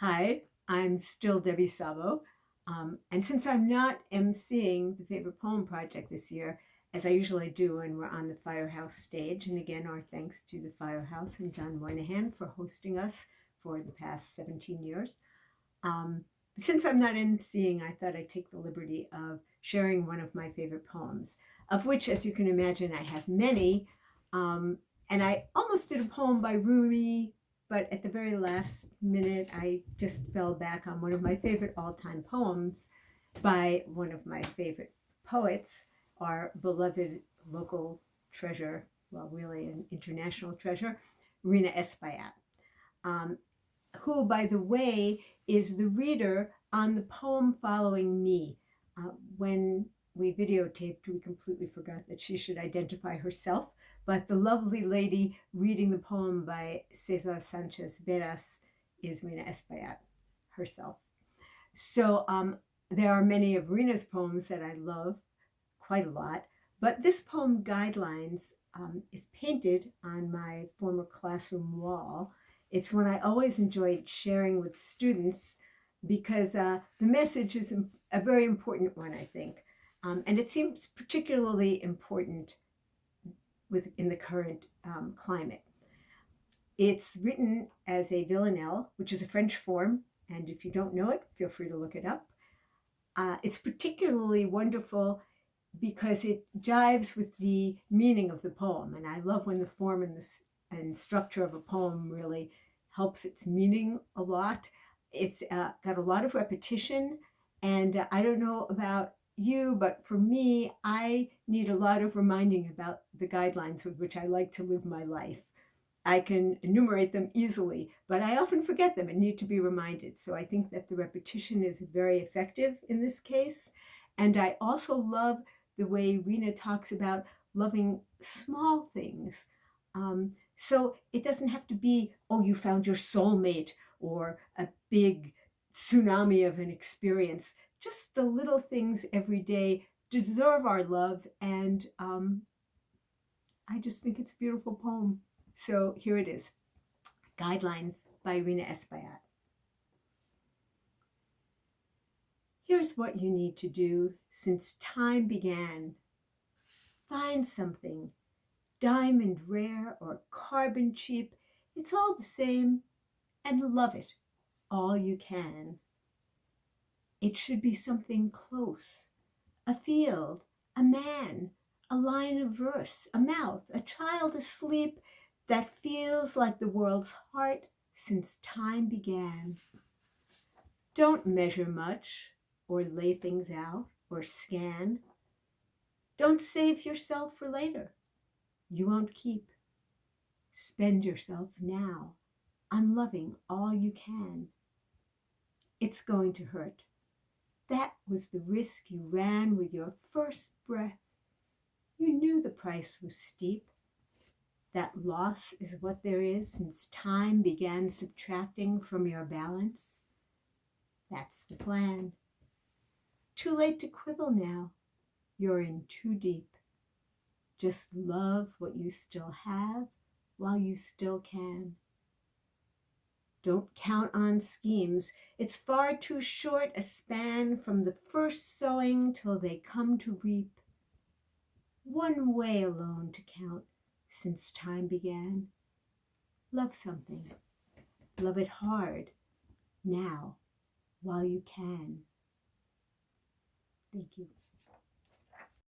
Hi, I'm still Debbie Szabo. And since I'm not emceeing the Favorite Poem Project this year, as I usually do when we're on the Firehouse stage, and again, our thanks to the Firehouse and John Moynihan for hosting us for the past 17 years. Since I'm not emceeing, I thought I'd take the liberty of sharing one of my favorite poems, of which, as you can imagine, I have many. And I almost did a poem by Rumi, but at the very last minute, I just fell back on one of my favorite all-time poems by one of my favorite poets, our beloved local treasure, well, really an international treasure, Rina Espaillat, um, who, by the way, is the reader on the poem following me. When we videotaped, we completely forgot that she should identify herself, but the lovely lady reading the poem by Cesar Sanchez Veras is Rina Espaillat herself. So there are many of Rina's poems that I love quite a lot, but this poem, Guidelines, is painted on my former classroom wall. It's one I always enjoyed sharing with students because the message is a very important one, I think. And it seems particularly important in the current climate. It's written as a villanelle, which is a French form, and if you don't know it, feel free to look it up. It's particularly wonderful because it jives with the meaning of the poem, and I love when the form and structure of a poem really helps its meaning a lot. It's got a lot of repetition, and I don't know about you, but for me, I need a lot of reminding about the guidelines with which I like to live my life. I can enumerate them easily, but I often forget them and need to be reminded. So I think that the repetition is very effective in this case. And I also love the way Rina talks about loving small things. So it doesn't have to be, oh, you found your soulmate or a big tsunami of an experience. Just the little things every day deserve our love. And I just think it's a beautiful poem. So here it is, Guidelines by Rina Espaillat. Here's what you need to do since time began. Find something, diamond rare or carbon cheap, it's all the same, and love it all you can. It should be something close, a field, a man, a line of verse, a mouth, a child asleep that feels like the world's heart since time began. Don't measure much or lay things out or scan. Don't save yourself for later. You won't keep. Spend yourself now on loving all you can. It's going to hurt. That was the risk you ran with your first breath. You knew the price was steep. That loss is what there is since time began subtracting from your balance. That's the plan. Too late to quibble now. You're in too deep. Just love what you still have while you still can. Don't count on schemes. It's far too short a span from the first sowing till they come to reap. One way alone to count since time began. Love something. Love it hard, now, while you can. Thank you.